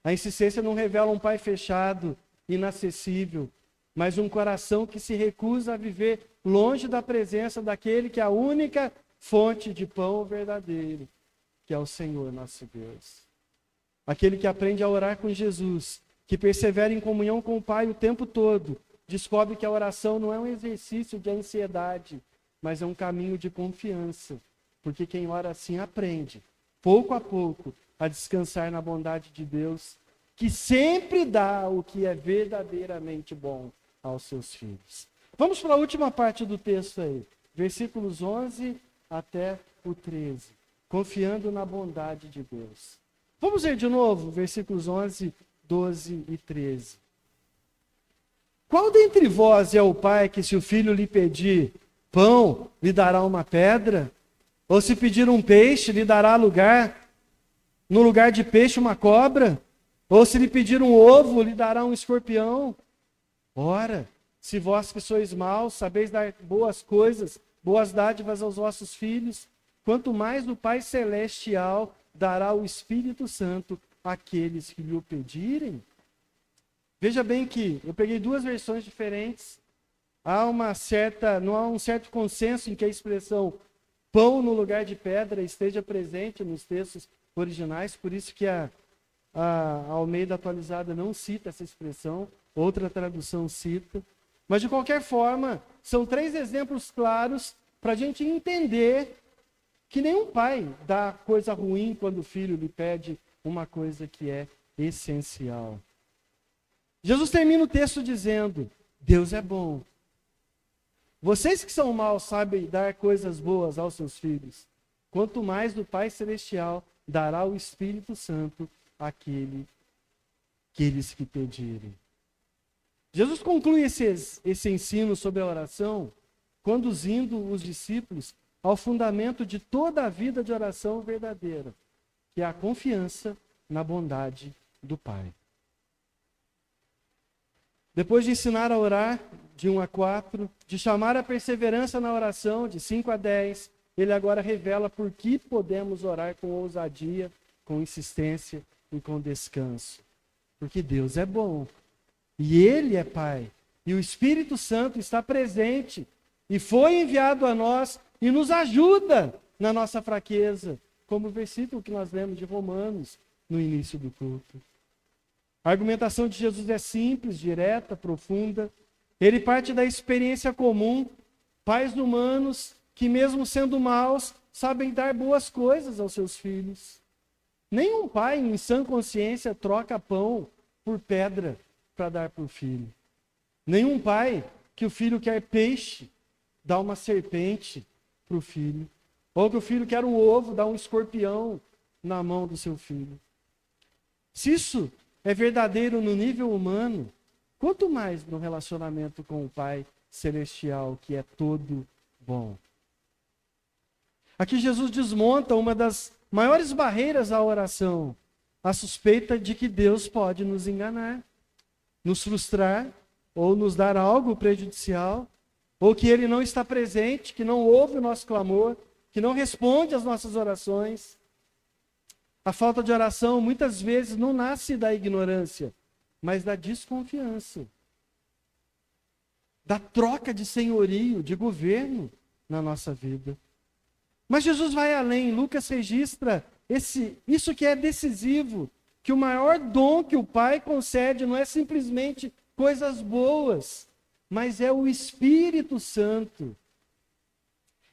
A insistência não revela um pai fechado, inacessível, mas um coração que se recusa a viver longe da presença daquele que é a única fonte de pão verdadeiro, que é o Senhor nosso Deus. Aquele que aprende a orar com Jesus, que persevera em comunhão com o Pai o tempo todo, descobre que a oração não é um exercício de ansiedade, mas é um caminho de confiança, porque quem ora assim aprende, pouco a pouco, a descansar na bondade de Deus, que sempre dá o que é verdadeiramente bom aos seus filhos. Vamos para a última parte do texto aí, versículos 11 até o 13, confiando na bondade de Deus. Vamos ler de novo, versículos 11, 12 e 13. Qual dentre vós é o pai que, se o filho lhe pedir pão, lhe dará uma pedra? Ou se pedir um peixe, lhe dará no lugar de peixe, uma cobra? Ou se lhe pedir um ovo, lhe dará um escorpião? Ora, se vós que sois maus, sabeis dar boas coisas, boas dádivas aos vossos filhos, quanto mais o Pai Celestial dará o Espírito Santo àqueles que lhe o pedirem. Veja bem que eu peguei duas versões diferentes. Não há um certo consenso em que a expressão pão no lugar de pedra esteja presente nos textos originais, por isso que a Almeida Atualizada não cita essa expressão, outra tradução cita. Mas, de qualquer forma, são 3 exemplos claros para a gente entender que nenhum pai dá coisa ruim quando o filho lhe pede uma coisa que é essencial. Jesus termina o texto dizendo: Deus é bom. Vocês que são maus sabem dar coisas boas aos seus filhos. Quanto mais o Pai Celestial dará o Espírito Santo àqueles que pedirem. Jesus conclui esse ensino sobre a oração, conduzindo os discípulos ao fundamento de toda a vida de oração verdadeira, que é a confiança na bondade do Pai. Depois de ensinar a orar, de 1 a 4, de chamar a perseverança na oração, de 5 a 10, ele agora revela por que podemos orar com ousadia, com insistência e com descanso. Porque Deus é bom. E Ele é Pai. E o Espírito Santo está presente. E foi enviado a nós e nos ajuda na nossa fraqueza. Como o versículo que nós lemos de Romanos no início do culto. A argumentação de Jesus é simples, direta, profunda. Ele parte da experiência comum. Pais humanos que, mesmo sendo maus, sabem dar boas coisas aos seus filhos. Nenhum pai, em sã consciência, troca pão por pedra para dar para o filho. Nenhum pai que o filho quer peixe, dá uma serpente para o filho. Ou que o filho quer um ovo, dá um escorpião na mão do seu filho. Se isso é verdadeiro no nível humano, quanto mais no relacionamento com o Pai Celestial, que é todo bom. Aqui Jesus desmonta uma das maiores barreiras à oração, a suspeita de que Deus pode nos enganar, nos frustrar, ou nos dar algo prejudicial, ou que Ele não está presente, que não ouve o nosso clamor, que não responde às nossas orações. A falta de oração muitas vezes não nasce da ignorância, mas da desconfiança, da troca de senhorio, de governo na nossa vida. Mas Jesus vai além. Lucas registra isso que é decisivo, que o maior dom que o Pai concede não é simplesmente coisas boas, mas é o Espírito Santo.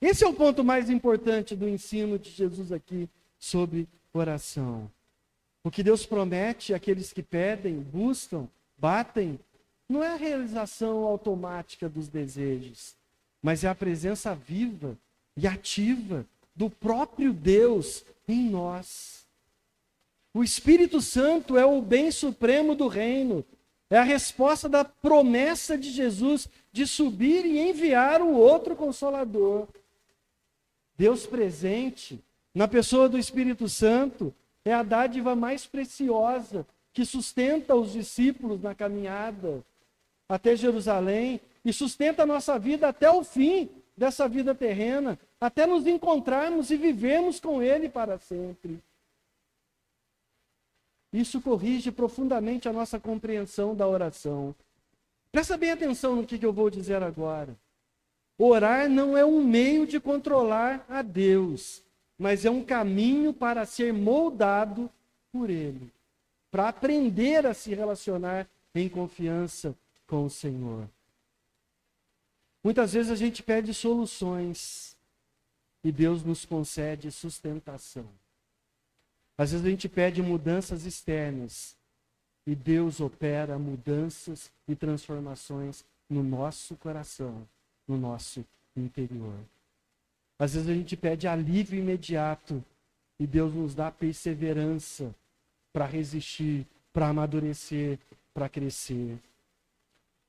Esse é o ponto mais importante do ensino de Jesus aqui sobre oração. O que Deus promete àqueles que pedem, buscam, batem, não é a realização automática dos desejos, mas é a presença viva e ativa do próprio Deus em nós. O Espírito Santo é o bem supremo do reino, é a resposta da promessa de Jesus de subir e enviar o outro Consolador. Deus presente, na pessoa do Espírito Santo, é a dádiva mais preciosa que sustenta os discípulos na caminhada até Jerusalém e sustenta a nossa vida até o fim dessa vida terrena, até nos encontrarmos e vivermos com Ele para sempre. Isso corrige profundamente a nossa compreensão da oração. Presta bem atenção no que eu vou dizer agora. Orar não é um meio de controlar a Deus, mas é um caminho para ser moldado por Ele, para aprender a se relacionar em confiança com o Senhor. Muitas vezes a gente pede soluções e Deus nos concede sustentação. Às vezes a gente pede mudanças externas e Deus opera mudanças e transformações no nosso coração, no nosso interior. Às vezes a gente pede alívio imediato e Deus nos dá perseverança para resistir, para amadurecer, para crescer.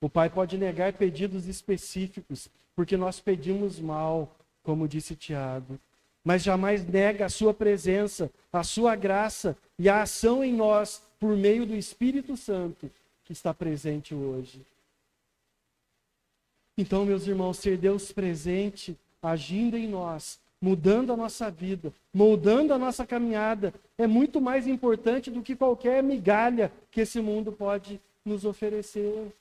O Pai pode negar pedidos específicos, porque nós pedimos mal, como disse Tiago. Mas jamais nega a sua presença, a sua graça e a ação em nós por meio do Espírito Santo que está presente hoje. Então, meus irmãos, ser Deus presente, agindo em nós, mudando a nossa vida, moldando a nossa caminhada, é muito mais importante do que qualquer migalha que esse mundo pode nos oferecer.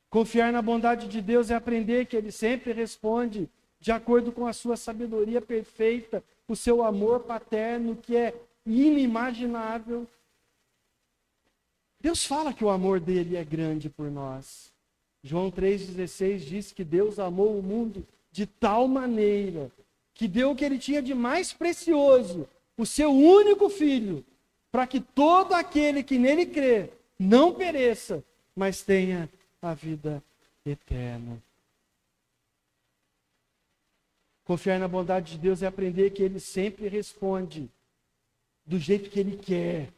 Confiar na bondade de Deus é aprender que Ele sempre responde de acordo com a sua sabedoria perfeita, o seu amor paterno que é inimaginável. Deus fala que o amor dele é grande por nós. João 3,16 diz que Deus amou o mundo de tal maneira que deu o que ele tinha de mais precioso, o seu único filho, para que todo aquele que nele crê não pereça, mas tenha a vida eterna. Confiar na bondade de Deus é aprender que Ele sempre responde do jeito que Ele quer,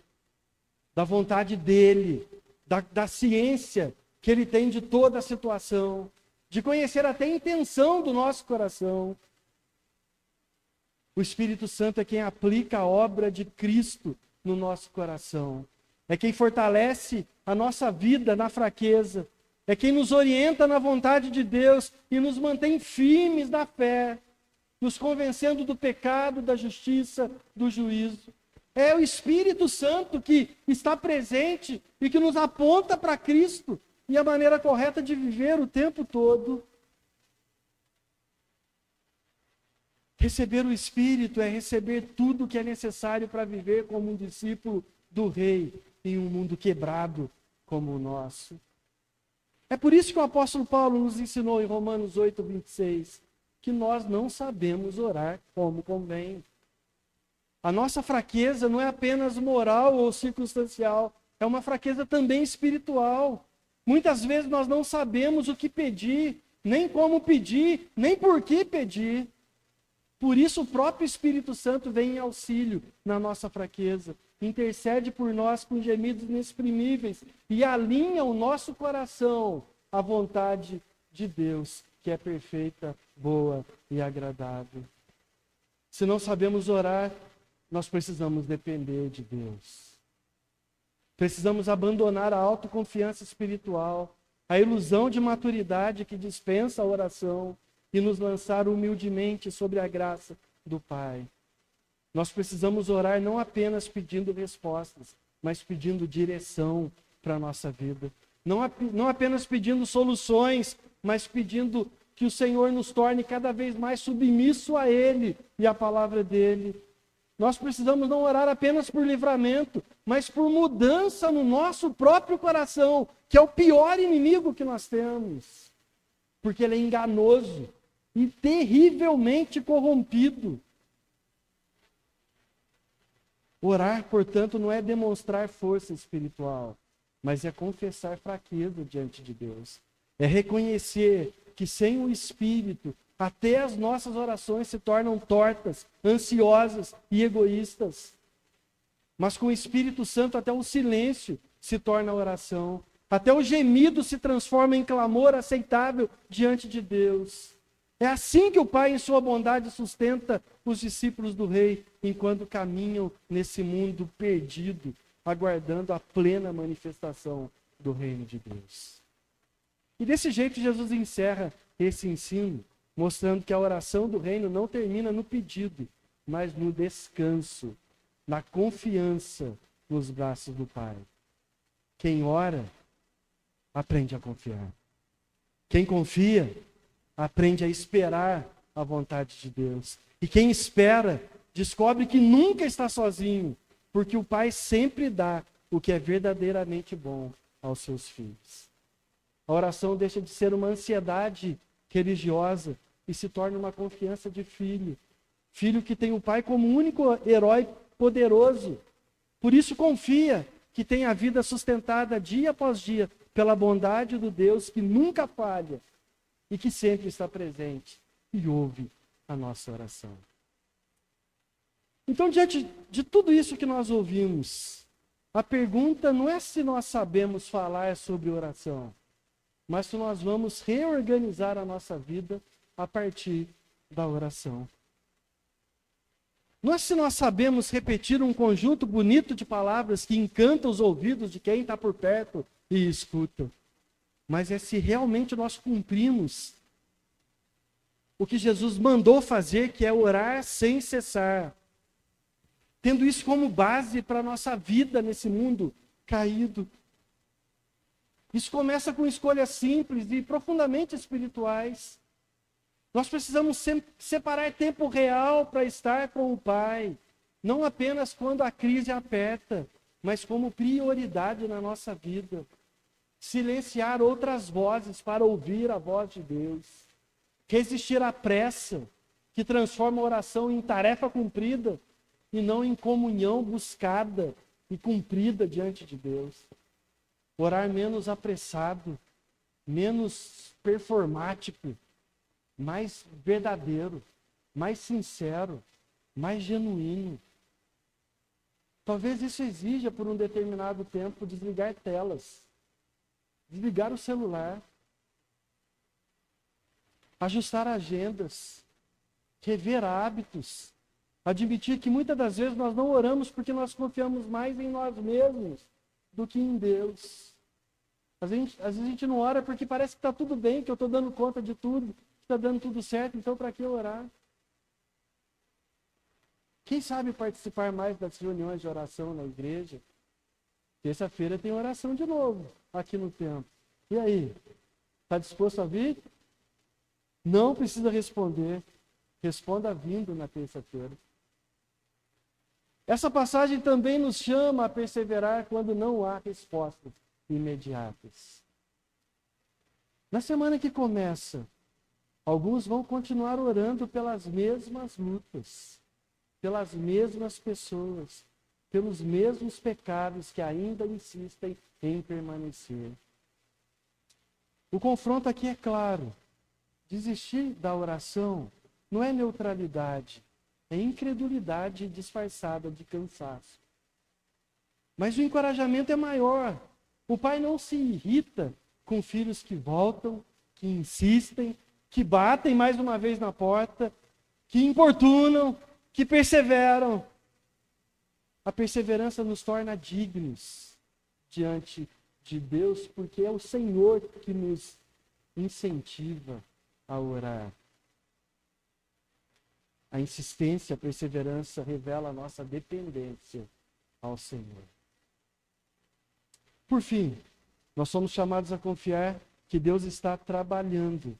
da vontade dEle, da ciência que Ele tem de toda a situação, de conhecer até a intenção do nosso coração. O Espírito Santo é quem aplica a obra de Cristo no nosso coração. É quem fortalece a nossa vida na fraqueza. É quem nos orienta na vontade de Deus e nos mantém firmes na fé, nos convencendo do pecado, da justiça, do juízo. É o Espírito Santo que está presente e que nos aponta para Cristo e a maneira correta de viver o tempo todo. Receber o Espírito é receber tudo o que é necessário para viver como um discípulo do Rei em um mundo quebrado como o nosso. É por isso que o apóstolo Paulo nos ensinou em Romanos 8:26, que nós não sabemos orar como convém. A nossa fraqueza não é apenas moral ou circunstancial, é uma fraqueza também espiritual. Muitas vezes nós não sabemos o que pedir, nem como pedir, nem por que pedir. Por isso o próprio Espírito Santo vem em auxílio na nossa fraqueza, intercede por nós com gemidos inexprimíveis e alinha o nosso coração à vontade de Deus, que é perfeita, boa e agradável. Se não sabemos orar, nós precisamos depender de Deus. Precisamos abandonar a autoconfiança espiritual, a ilusão de maturidade que dispensa a oração e nos lançar humildemente sobre a graça do Pai. Nós precisamos orar não apenas pedindo respostas, mas pedindo direção para a nossa vida. Não apenas pedindo soluções, mas pedindo que o Senhor nos torne cada vez mais submisso a Ele e à palavra dEle. Nós precisamos não orar apenas por livramento, mas por mudança no nosso próprio coração, que é o pior inimigo que nós temos. Porque ele é enganoso e terrivelmente corrompido. Orar, portanto, não é demonstrar força espiritual, mas é confessar fraqueza diante de Deus. É reconhecer que sem o Espírito, até as nossas orações se tornam tortas, ansiosas e egoístas. Mas com o Espírito Santo, até o silêncio se torna oração. Até o gemido se transforma em clamor aceitável diante de Deus. É assim que o Pai, em sua bondade, sustenta os discípulos do Rei, enquanto caminham nesse mundo perdido, aguardando a plena manifestação do reino de Deus. E desse jeito Jesus encerra esse ensino, mostrando que a oração do reino não termina no pedido, mas no descanso, na confiança nos braços do Pai. Quem ora, aprende a confiar. Quem confia, aprende a esperar a vontade de Deus. E quem espera, descobre que nunca está sozinho, porque o Pai sempre dá o que é verdadeiramente bom aos seus filhos. A oração deixa de ser uma ansiedade religiosa e se torna uma confiança de filho. Filho que tem o Pai como único herói poderoso. Por isso confia que tem a vida sustentada dia após dia pela bondade do Deus que nunca falha e que sempre está presente e ouve a nossa oração. Então, diante de tudo isso que nós ouvimos, a pergunta não é se nós sabemos falar sobre oração, mas se nós vamos reorganizar a nossa vida a partir da oração. Não é se nós sabemos repetir um conjunto bonito de palavras que encanta os ouvidos de quem está por perto e escuta, mas é se realmente nós cumprimos o que Jesus mandou fazer, que é orar sem cessar, tendo isso como base para a nossa vida nesse mundo caído. Isso começa com escolhas simples e profundamente espirituais. Nós precisamos separar tempo real para estar com o Pai, não apenas quando a crise aperta, mas como prioridade na nossa vida. Silenciar outras vozes para ouvir a voz de Deus. Resistir à pressa, que transforma a oração em tarefa cumprida e não em comunhão buscada e cumprida diante de Deus. Orar menos apressado, menos performático, mais verdadeiro, mais sincero, mais genuíno. Talvez isso exija, por um determinado tempo, desligar telas, desligar o celular, ajustar agendas, rever hábitos, admitir que muitas das vezes nós não oramos porque nós confiamos mais em nós mesmos do que em Deus. Às vezes a gente não ora porque parece que está tudo bem, que eu estou dando conta de tudo, está dando tudo certo, então para que orar? Quem sabe participar mais das reuniões de oração na igreja? Terça-feira tem oração de novo aqui no templo. E aí? Está disposto a vir? Não precisa responder. Responda vindo na terça-feira. Essa passagem também nos chama a perseverar quando não há respostas imediatas. Na semana que começa, alguns vão continuar orando pelas mesmas lutas, pelas mesmas pessoas, pelos mesmos pecados que ainda insistem em permanecer. O confronto aqui é claro. Desistir da oração não é neutralidade, é incredulidade disfarçada de cansaço. Mas o encorajamento é maior. O pai não se irrita com filhos que voltam, que insistem, que batem mais uma vez na porta, que importunam, que perseveram. A perseverança nos torna dignos diante de Deus, porque é o Senhor que nos incentiva a orar. A insistência, a perseverança revela a nossa dependência ao Senhor. Por fim, nós somos chamados a confiar que Deus está trabalhando,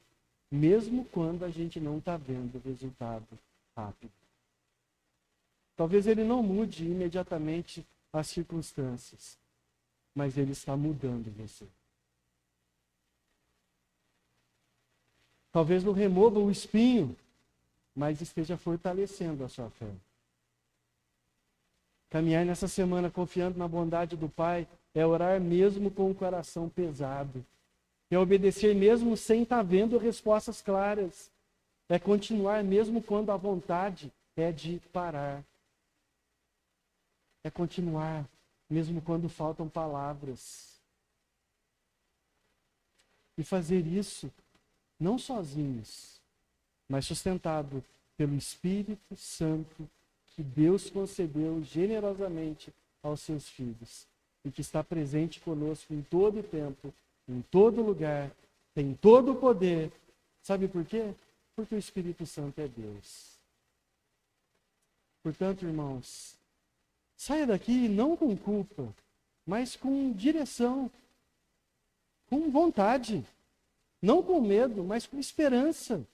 mesmo quando a gente não está vendo o resultado rápido. Talvez Ele não mude imediatamente as circunstâncias, mas Ele está mudando você. Talvez não remova o espinho, mas esteja fortalecendo a sua fé. Caminhar nessa semana confiando na bondade do Pai é orar mesmo com o coração pesado. É obedecer mesmo sem estar vendo respostas claras. É continuar mesmo quando a vontade é de parar. É continuar mesmo quando faltam palavras. E fazer isso não sozinhos, mas sustentado pelo Espírito Santo que Deus concedeu generosamente aos seus filhos e que está presente conosco em todo o tempo, em todo lugar, tem todo o poder. Sabe por quê? Porque o Espírito Santo é Deus. Portanto, irmãos, saia daqui não com culpa, mas com direção, com vontade, não com medo, mas com esperança.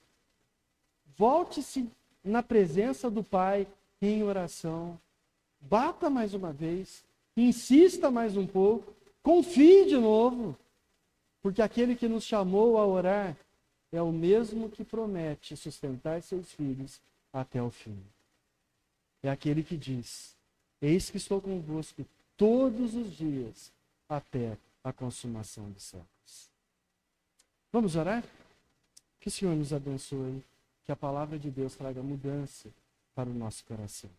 Volte-se na presença do Pai em oração. Bata mais uma vez. Insista mais um pouco. Confie de novo. Porque aquele que nos chamou a orar é o mesmo que promete sustentar seus filhos até o fim. É aquele que diz: eis que estou convosco todos os dias até a consumação dos séculos. Vamos orar? Que o Senhor nos abençoe. Que a palavra de Deus traga mudança para o nosso coração.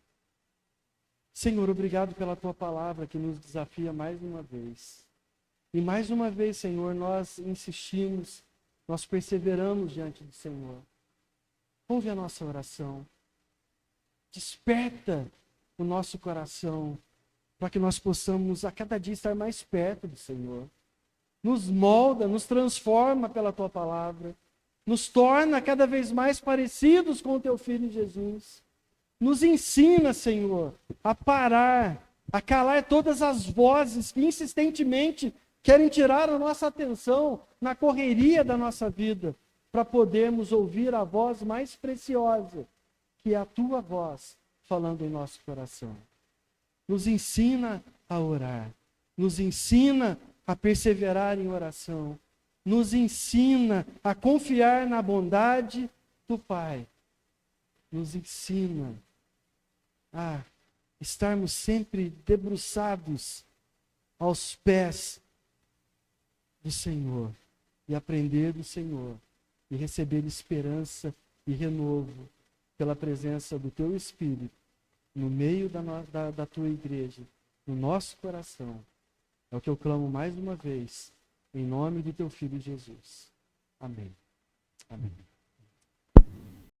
Senhor, obrigado pela tua palavra que nos desafia mais uma vez. E mais uma vez, Senhor, nós insistimos, nós perseveramos diante do Senhor. Ouve a nossa oração. Desperta o nosso coração para que nós possamos a cada dia estar mais perto do Senhor. Nos molda, nos transforma pela Tua palavra. Nos torna cada vez mais parecidos com o Teu Filho Jesus. Nos ensina, Senhor, a parar, a calar todas as vozes que insistentemente querem tirar a nossa atenção na correria da nossa vida, para podermos ouvir a voz mais preciosa, que é a Tua voz, falando em nosso coração. Nos ensina a orar, nos ensina a perseverar em oração, nos ensina a confiar na bondade do Pai, nos ensina a estarmos sempre debruçados aos pés do Senhor e aprender do Senhor e receber esperança e renovo pela presença do Teu Espírito no meio da Tua igreja, no nosso coração. É o que eu clamo mais uma vez, em nome do Teu Filho Jesus. Amém. Amém.